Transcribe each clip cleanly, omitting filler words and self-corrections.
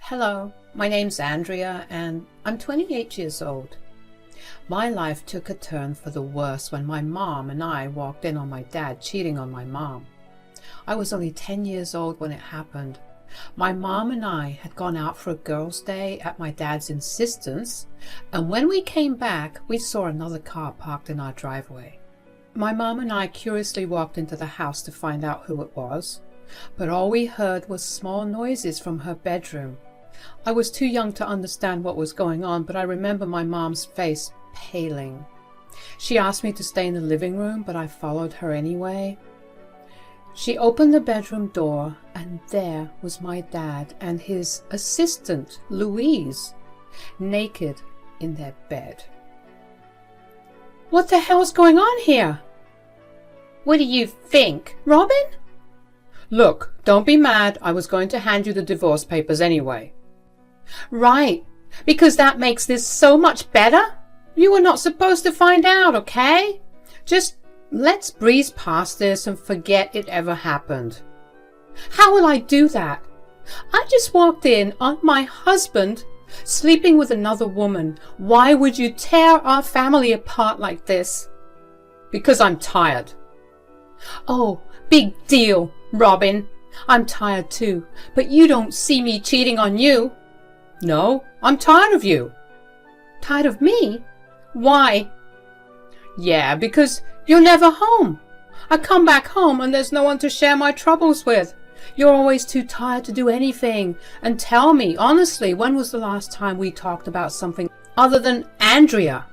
Hello, my name's Andrea and I'm 28 years old. My life took a turn for the worse when my mom and I walked in on my dad cheating on my mom. I was only 10 years old when it happened. My mom and I had gone out for a girls' day at my dad's insistence, and when we came back, we saw another car parked in our driveway. My mom and I curiously walked into the house to find out who it was, but all we heard was small noises from her bedroom. I was too young to understand what was going on, but I remember my mom's face paling. She asked me to stay in the living room, but I followed her anyway. She opened the bedroom door, and there was my dad and his assistant, Louise, naked in their bed. "What the hell's going on here?" "What do you think, Robin?" "Look, don't be mad. I was going to hand you the divorce papers anyway." "Right, because that makes this so much better. You were not supposed to find out, okay? Just let's breeze past this and forget it ever happened." "How will I do that? I just walked in on my husband sleeping with another woman. Why would you tear our family apart like this?" "Because I'm tired." "Oh, big deal, Robin. I'm tired too, but you don't see me cheating on you." "No, I'm tired of you." "Tired of me? Why?" "Yeah, because you're never home. I come back home and there's no one to share my troubles with. You're always too tired to do anything. And tell me, honestly, when was the last time we talked about something other than Andrea?"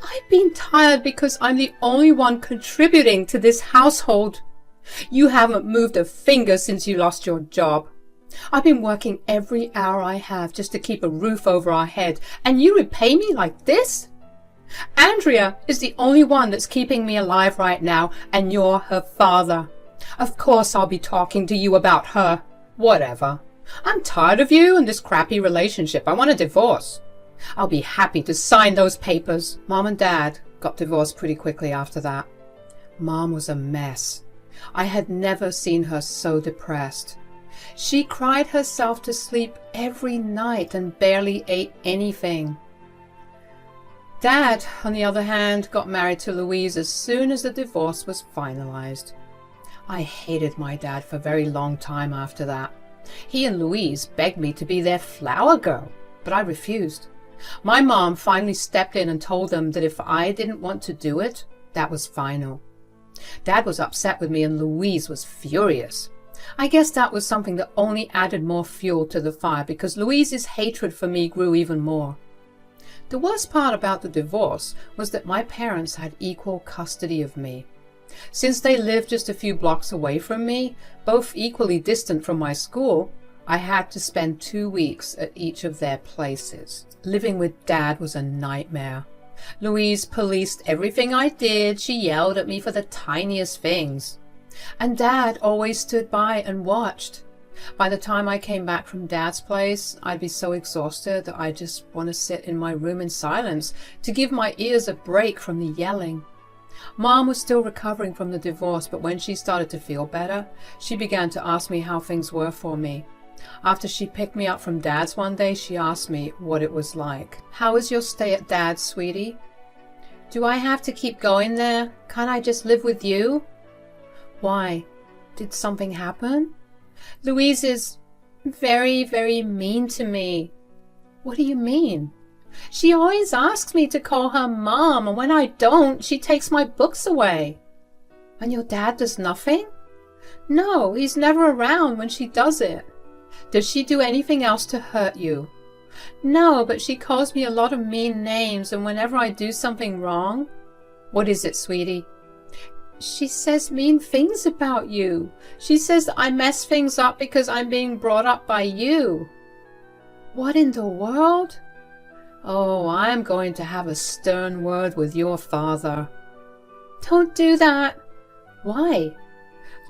"I've been tired because I'm the only one contributing to this household. You haven't moved a finger since you lost your job. I've been working every hour I have just to keep a roof over our head, and you repay me like this? Andrea is the only one that's keeping me alive right now, and you're her father. Of course I'll be talking to you about her. Whatever. I'm tired of you and this crappy relationship. I want a divorce. I'll be happy to sign those papers." Mom and Dad got divorced pretty quickly after that. Mom was a mess. I had never seen her so depressed. She cried herself to sleep every night and barely ate anything. Dad, on the other hand, got married to Louise as soon as the divorce was finalized. I hated my dad for a very long time after that. He and Louise begged me to be their flower girl, but I refused. My mom finally stepped in and told them that if I didn't want to do it, that was final. Dad was upset with me and Louise was furious. I guess that was something that only added more fuel to the fire, because Louise's hatred for me grew even more. The worst part about the divorce was that my parents had equal custody of me. Since they lived just a few blocks away from me, both equally distant from my school, I had to spend 2 weeks at each of their places. Living with Dad was a nightmare. Louise policed everything I did. She yelled at me for the tiniest things. And Dad always stood by and watched. By the time I came back from Dad's place, I'd be so exhausted that I just want to sit in my room in silence to give my ears a break from the yelling. Mom was still recovering from the divorce, but when she started to feel better, she began to ask me how things were for me. After she picked me up from Dad's one day, she asked me what it was like. "How was your stay at Dad's, sweetie? Do I have to keep going there? Can't I just live with you?" "Why? Did something happen?" "Louise is very, very mean to me." "What do you mean?" "She always asks me to call her Mom, and when I don't, she takes my books away." "And your dad does nothing?" "No, he's never around when she does it." "Does she do anything else to hurt you?" "No, but she calls me a lot of mean names, and whenever I do something wrong." "What is it, sweetie?" "She says mean things about you. She says that I mess things up because I'm being brought up by you." "What in the world?" "Oh, I'm going to have a stern word with your father." "Don't do that." "Why?"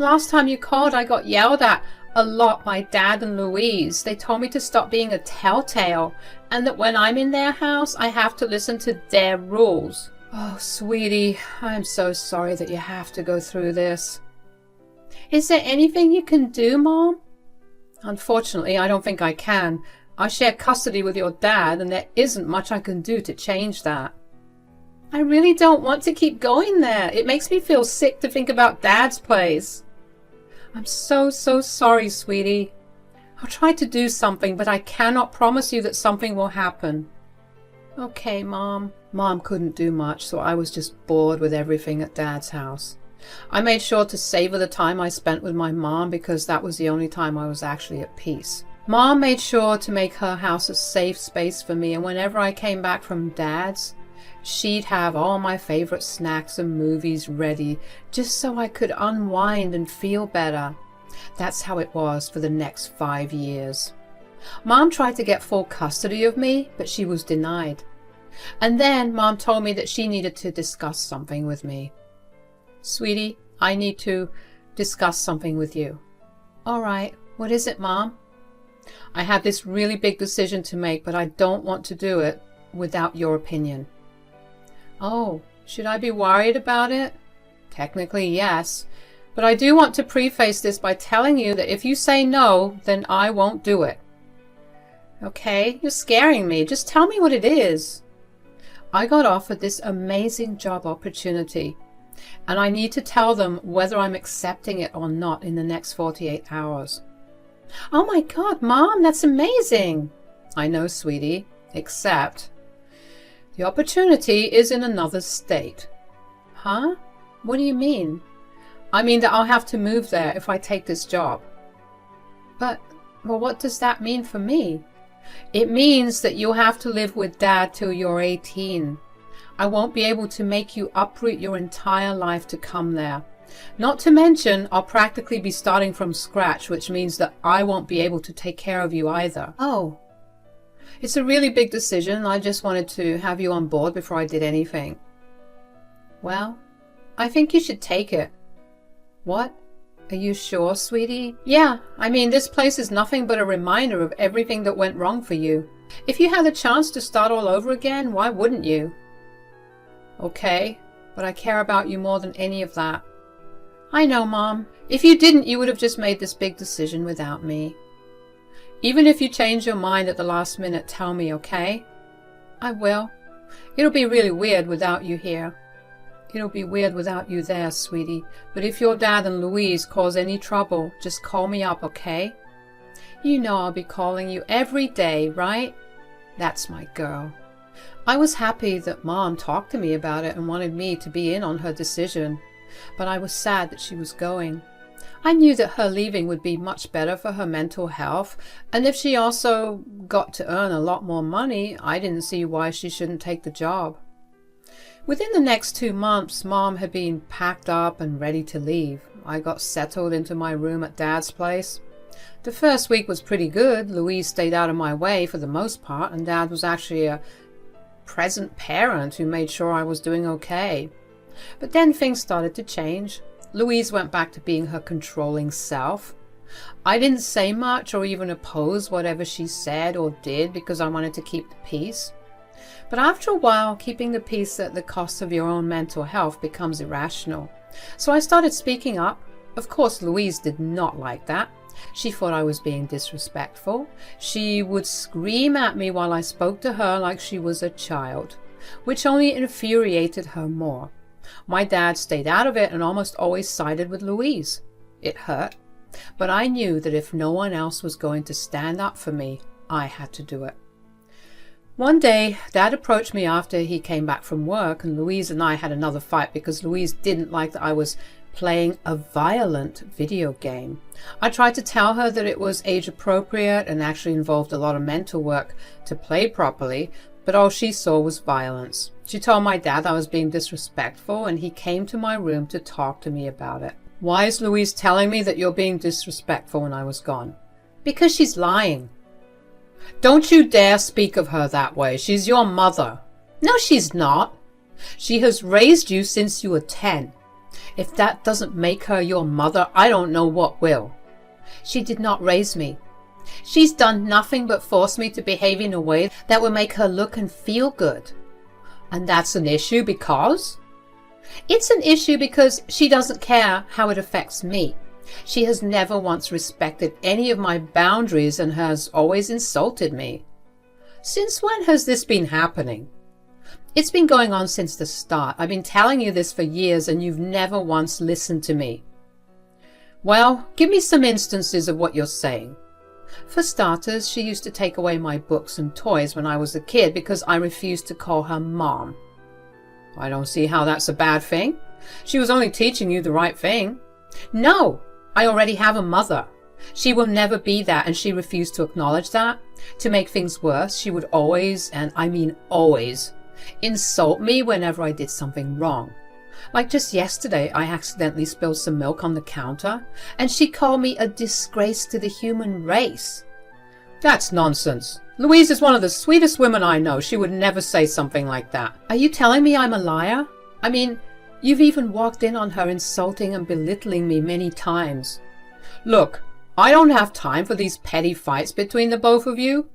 "Last time you called, I got yelled at a lot by Dad and Louise. They told me to stop being a telltale, and that when I'm in their house, I have to listen to their rules." "Oh, sweetie, I'm so sorry that you have to go through this." "Is there anything you can do, Mom?" Unfortunately, I don't think I can. I share custody with your dad, and there isn't much I can do to change that. I really don't want to keep going there. It makes me feel sick to think about Dad's place. I'm so sorry, sweetie. I'll try to do something, but I cannot promise you that something will happen. Okay, Mom. Mom couldn't do much, so I was just bored with everything at Dad's house. I made sure to savor the time I spent with my mom because that was the only time I was actually at peace. Mom made sure to make her house a safe space for me, and whenever I came back from Dad's, she'd have all my favorite snacks and movies ready just so I could unwind and feel better. That's how it was for the next 5 years. Mom tried to get full custody of me, but she was denied. And then Mom told me that she needed to discuss something with me. Sweetie, I need to discuss something with you. All right, what is it, Mom? I have this really big decision to make, but I don't want to do it without your opinion. Oh, should I be worried about it? Technically, yes. But I do want to preface this by telling you that if you say no, then I won't do it. Okay, you're scaring me. Just tell me what it is. I got offered this amazing job opportunity, and I need to tell them whether I'm accepting it or not in the next 48 hours. Oh my God, Mom, that's amazing. I know, sweetie, except the opportunity is in another state. Huh? What do you mean? I mean that I'll have to move there if I take this job. But, well, what does that mean for me? It means that you'll have to live with Dad till you're 18. I won't be able to make you uproot your entire life to come there. Not to mention, I'll practically be starting from scratch, which means that I won't be able to take care of you either. Oh. It's a really big decision. I just wanted to have you on board before I did anything. Well, I think you should take it. What? Are you sure, sweetie? Yeah, I mean, this place is nothing but a reminder of everything that went wrong for you. If you had the chance to start all over again, why wouldn't you? Okay, but I care about you more than any of that. I know, Mom. If you didn't, you would have just made this big decision without me. Even if you change your mind at the last minute, tell me, okay? I will. It'll be really weird without you here. It'll be weird without you there, sweetie. But if your dad and Louise cause any trouble, just call me up, okay? You know I'll be calling you every day, right? That's my girl. I was happy that Mom talked to me about it and wanted me to be in on her decision. But I was sad that she was going. I knew that her leaving would be much better for her mental health, and if she also got to earn a lot more money, I didn't see why she shouldn't take the job. Within the next 2 months, Mom had been packed up and ready to leave. I got settled into my room at Dad's place. The first week was pretty good. Louise stayed out of my way for the most part, and Dad was actually a present parent who made sure I was doing okay. But then things started to change. Louise went back to being her controlling self. I didn't say much or even oppose whatever she said or did because I wanted to keep the peace. But after a while, keeping the peace at the cost of your own mental health becomes irrational. So I started speaking up. Of course, Louise did not like that. She thought I was being disrespectful. She would scream at me while I spoke to her like she was a child, which only infuriated her more. My dad stayed out of it and almost always sided with Louise. It hurt, but I knew that if no one else was going to stand up for me, I had to do it. One day, Dad approached me after he came back from work, and Louise and I had another fight because Louise didn't like that I was playing a violent video game. I tried to tell her that it was age appropriate and actually involved a lot of mental work to play properly, but all she saw was violence. She told my dad I was being disrespectful, and he came to my room to talk to me about it. Why is Louise telling me that you're being disrespectful when I was gone? Because she's lying. Don't you dare speak of her that way. She's your mother. No, she's not. She has raised you since you were 10. If that doesn't make her your mother, I don't know what will. She did not raise me. She's done nothing but force me to behave in a way that will make her look and feel good. And that's an issue because? It's an issue because she doesn't care how it affects me. She has never once respected any of my boundaries and has always insulted me. Since when has this been happening? It's been going on since the start. I've been telling you this for years and you've never once listened to me. Well, give me some instances of what you're saying. For starters, she used to take away my books and toys when I was a kid because I refused to call her mom. I don't see how that's a bad thing. She was only teaching you the right thing. No, I already have a mother. She will never be that, and she refused to acknowledge that. To make things worse, she would always, and I mean always, insult me whenever I did something wrong. Like just yesterday, I accidentally spilled some milk on the counter, and she called me a disgrace to the human race. That's nonsense. Louise is one of the sweetest women I know. She would never say something like that. Are you telling me I'm a liar? I mean, you've even walked in on her insulting and belittling me many times. Look, I don't have time for these petty fights between the both of you.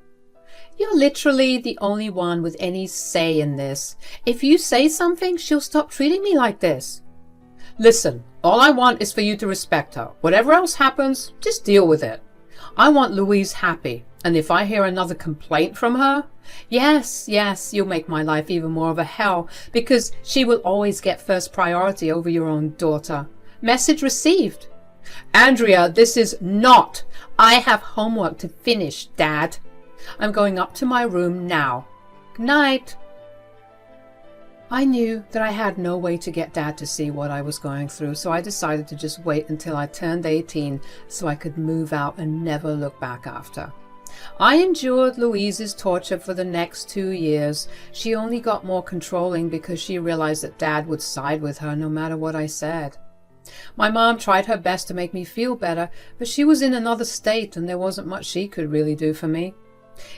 You're literally the only one with any say in this. If you say something, she'll stop treating me like this. Listen, all I want is for you to respect her. Whatever else happens, just deal with it. I want Louise happy, and if I hear another complaint from her, yes, you'll make my life even more of a hell, because she will always get first priority over your own daughter. Message received. Andrea, this is not. I have homework to finish, Dad. I'm going up to my room now. Good night. I knew that I had no way to get Dad to see what I was going through, so I decided to just wait until I turned 18 so I could move out and never look back after. I endured Louise's torture for the next 2 years. She only got more controlling because she realized that Dad would side with her no matter what I said. My mom tried her best to make me feel better, but she was in another state and there wasn't much she could really do for me.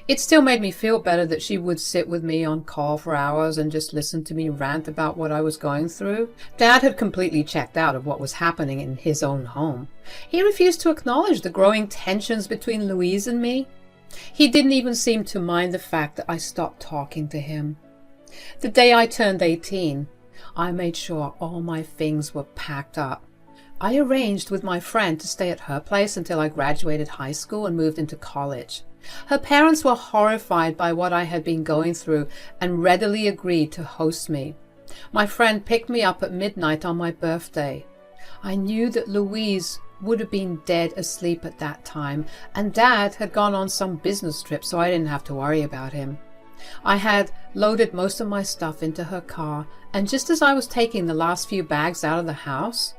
It still made me feel better that she would sit with me on call for hours and just listen to me rant about what I was going through. Dad had completely checked out of what was happening in his own home. He refused to acknowledge the growing tensions between Louise and me. He didn't even seem to mind the fact that I stopped talking to him. The day I turned 18, I made sure all my things were packed up. I arranged with my friend to stay at her place until I graduated high school and moved into college. Her parents were horrified by what I had been going through and readily agreed to host me. My friend picked me up at midnight on my birthday. I knew that Louise would have been dead asleep at that time, and Dad had gone on some business trip, so I didn't have to worry about him. I had loaded most of my stuff into her car, and just as I was taking the last few bags out of the house,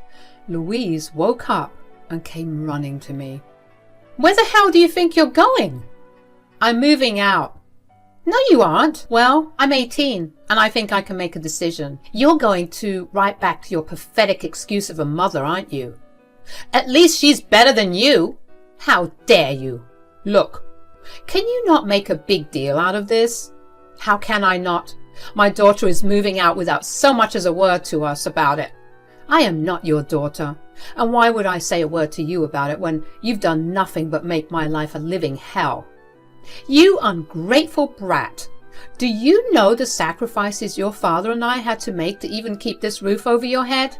Louise woke up and came running to me. "Where the hell do you think you're going?" "I'm moving out." "No, you aren't." "Well, I'm 18, and I think I can make a decision. You're going to right back to your pathetic excuse of a mother, aren't you?" "At least she's better than you." "How dare you?" "Look, can you not make a big deal out of this?" "How can I not? My daughter is moving out without so much as a word to us about it." "I am not your daughter, and why would I say a word to you about it when you've done nothing but make my life a living hell?" "You ungrateful brat! Do you know the sacrifices your father and I had to make to even keep this roof over your head?"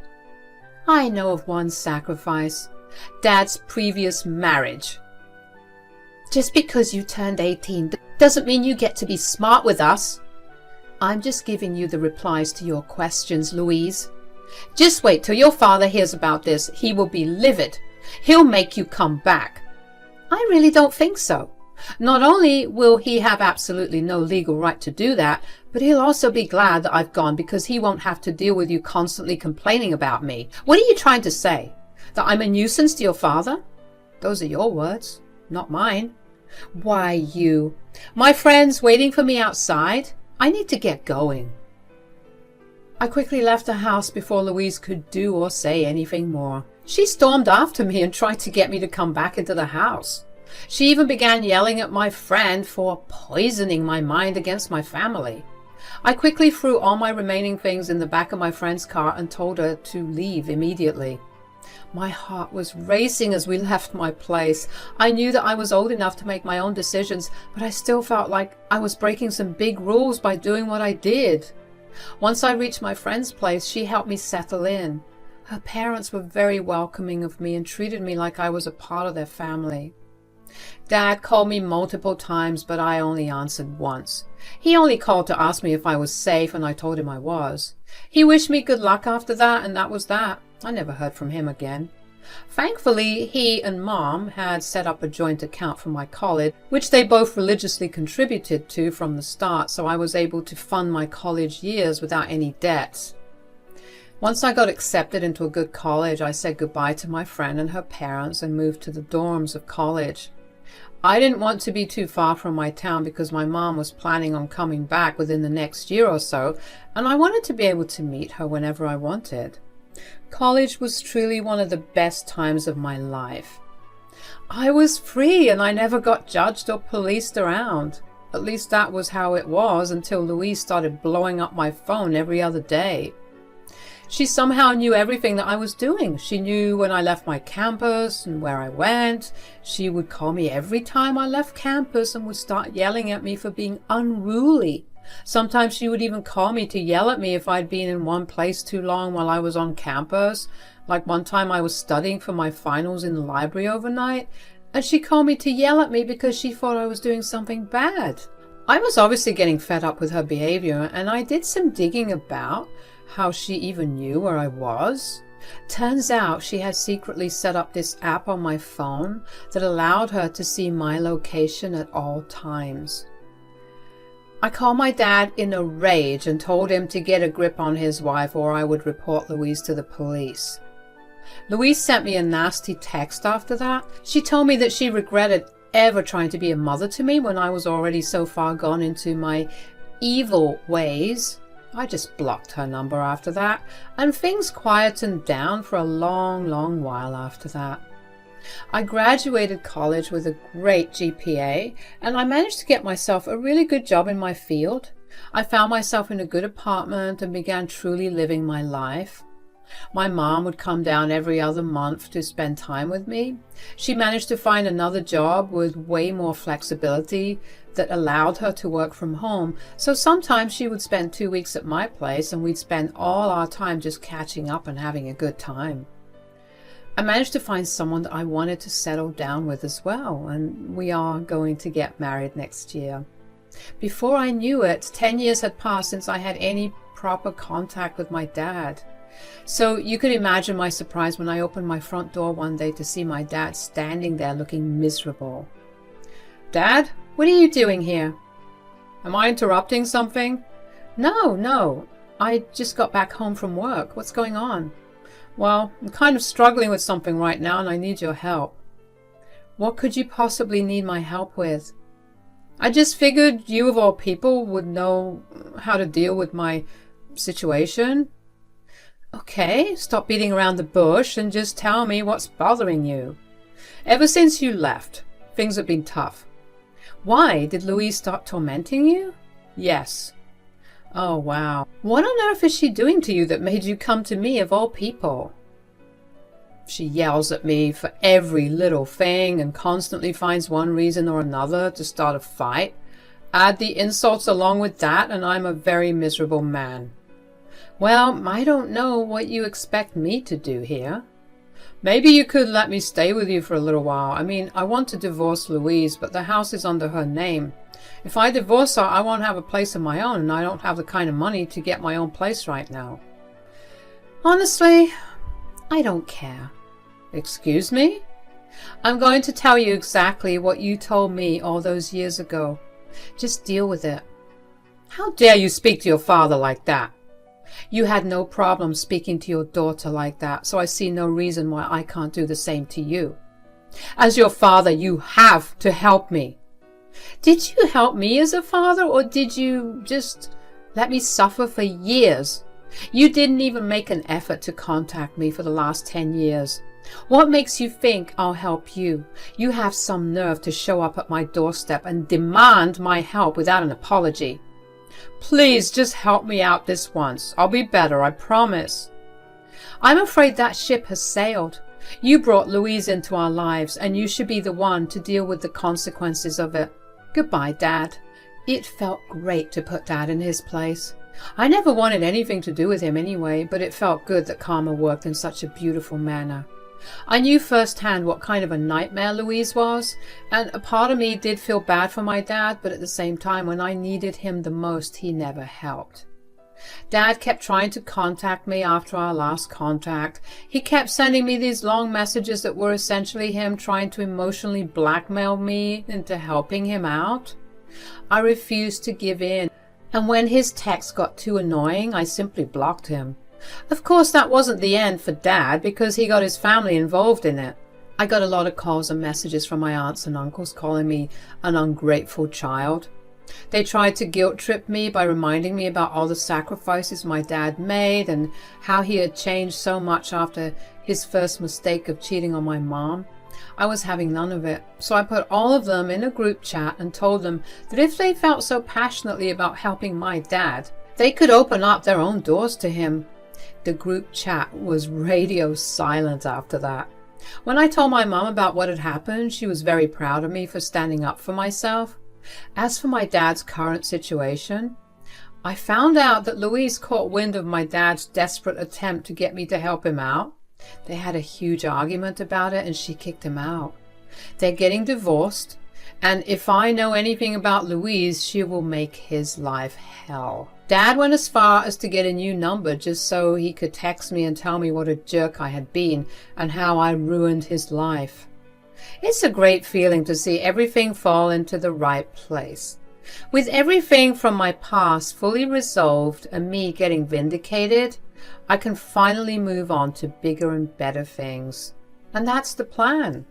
"I know of one sacrifice. Dad's previous marriage." "Just because you turned 18 doesn't mean you get to be smart with us." "I'm just giving you the replies to your questions, Louise. Just wait till your father hears about this. He will be livid. He'll make you come back." "I really don't think so. Not only will he have absolutely no legal right to do that, but he'll also be glad that I've gone because he won't have to deal with you constantly complaining about me." "What are you trying to say? That I'm a nuisance to your father?" "Those are your words, not mine." "Why, you... My friend's waiting for me outside. I need to get going." I quickly left the house before Louise could do or say anything more. She stormed after me and tried to get me to come back into the house. She even began yelling at my friend for poisoning my mind against my family. I quickly threw all my remaining things in the back of my friend's car and told her to leave immediately. My heart was racing as we left my place. I knew that I was old enough to make my own decisions, but I still felt like I was breaking some big rules by doing what I did. Once I reached my friend's place, she helped me settle in. Her parents were very welcoming of me and treated me like I was a part of their family. Dad called me multiple times, but I only answered once. He only called to ask me if I was safe, and I told him I was. He wished me good luck after that, and that was that. I never heard from him again. Thankfully, he and Mom had set up a joint account for my college, which they both religiously contributed to from the start, so I was able to fund my college years without any debts. Once I got accepted into a good college, I said goodbye to my friend and her parents and moved to the dorms of college. I didn't want to be too far from my town because my mom was planning on coming back within the next year or so, and I wanted to be able to meet her whenever I wanted. College was truly one of the best times of my life. I was free and I never got judged or policed around. At least that was how it was until Louise started blowing up my phone every other day. She somehow knew everything that I was doing. She knew when I left my campus and where I went. She would call me every time I left campus and would start yelling at me for being unruly. Sometimes she would even call me to yell at me if I'd been in one place too long while I was on campus. Like one time I was studying for my finals in the library overnight, and she called me to yell at me because she thought I was doing something bad. I was obviously getting fed up with her behavior, and I did some digging about how she even knew where I was. Turns out she had secretly set up this app on my phone that allowed her to see my location at all times. I called my dad in a rage and told him to get a grip on his wife or I would report Louise to the police. Louise sent me a nasty text after that. She told me that she regretted ever trying to be a mother to me when I was already so far gone into my evil ways. I just blocked her number after that, and things quietened down for a long while after that. I graduated college with a great GPA, and I managed to get myself a really good job in my field. I found myself in a good apartment and began truly living my life. My mom would come down every other month to spend time with me. She managed to find another job with way more flexibility that allowed her to work from home. So sometimes she would spend 2 weeks at my place and we'd spend all our time just catching up and having a good time. I managed to find someone that I wanted to settle down with as well, and we are going to get married next year. Before I knew it, 10 years had passed since I had any proper contact with my dad. So you could imagine my surprise when I opened my front door one day to see my dad standing there looking miserable. "Dad, what are you doing here?" "Am I interrupting something?" No. I just got back home from work. What's going on?" "Well, I'm kind of struggling with something right now and I need your help." "What could you possibly need my help with?" "I just figured you of all people would know how to deal with my situation." "Okay, stop beating around the bush and just tell me what's bothering you." "Ever since you left, things have been tough." "Why? Did Louise start tormenting you?" "Yes." "Oh, wow. What on earth is she doing to you that made you come to me of all people?" "She yells at me for every little thing and constantly finds one reason or another to start a fight. Add the insults along with that and I'm a very miserable man." "Well, I don't know what you expect me to do here." "Maybe you could let me stay with you for a little while. I mean, I want to divorce Louise, but the house is under her name. If I divorce her, I won't have a place of my own, and I don't have the kind of money to get my own place right now." "Honestly, I don't care." "Excuse me?" "I'm going to tell you exactly what you told me all those years ago. Just deal with it." "How dare you speak to your father like that?" "You had no problem speaking to your daughter like that, so I see no reason why I can't do the same to you. As your father, you have to help me." "Did you help me as a father, or did you just let me suffer for years? You didn't even make an effort to contact me for the last 10 years. What makes you think I'll help you? You have some nerve to show up at my doorstep and demand my help without an apology. Please just help me out this once. I'll be better, I promise." "I'm afraid that ship has sailed. You brought Louise into our lives, and you should be the one to deal with the consequences of it. Goodbye, Dad. It felt great to put Dad in his place. I never wanted anything to do with him anyway, but it felt good that karma worked in such a beautiful manner. I knew firsthand what kind of a nightmare Louise was, and a part of me did feel bad for my dad, but at the same time, when I needed him the most, he never helped. Dad kept trying to contact me after our last contact. He kept sending me these long messages that were essentially him trying to emotionally blackmail me into helping him out. I refused to give in, and when his texts got too annoying, I simply blocked him. Of course, that wasn't the end for Dad, because he got his family involved in it. I got a lot of calls and messages from my aunts and uncles calling me an ungrateful child. They tried to guilt trip me by reminding me about all the sacrifices my dad made and how he had changed so much after his first mistake of cheating on my mom. I was having none of it, so I put all of them in a group chat and told them that if they felt so passionately about helping my dad, they could open up their own doors to him. The group chat was radio silent after that. When I told my mom about what had happened, she was very proud of me for standing up for myself. As for my dad's current situation, I found out that Louise caught wind of my dad's desperate attempt to get me to help him out. They had a huge argument about it and she kicked him out. They're getting divorced, and if I know anything about Louise, she will make his life hell. Dad went as far as to get a new number just so he could text me and tell me what a jerk I had been and how I ruined his life. It's a great feeling to see everything fall into the right place. With everything from my past fully resolved and me getting vindicated, I can finally move on to bigger and better things. And that's the plan.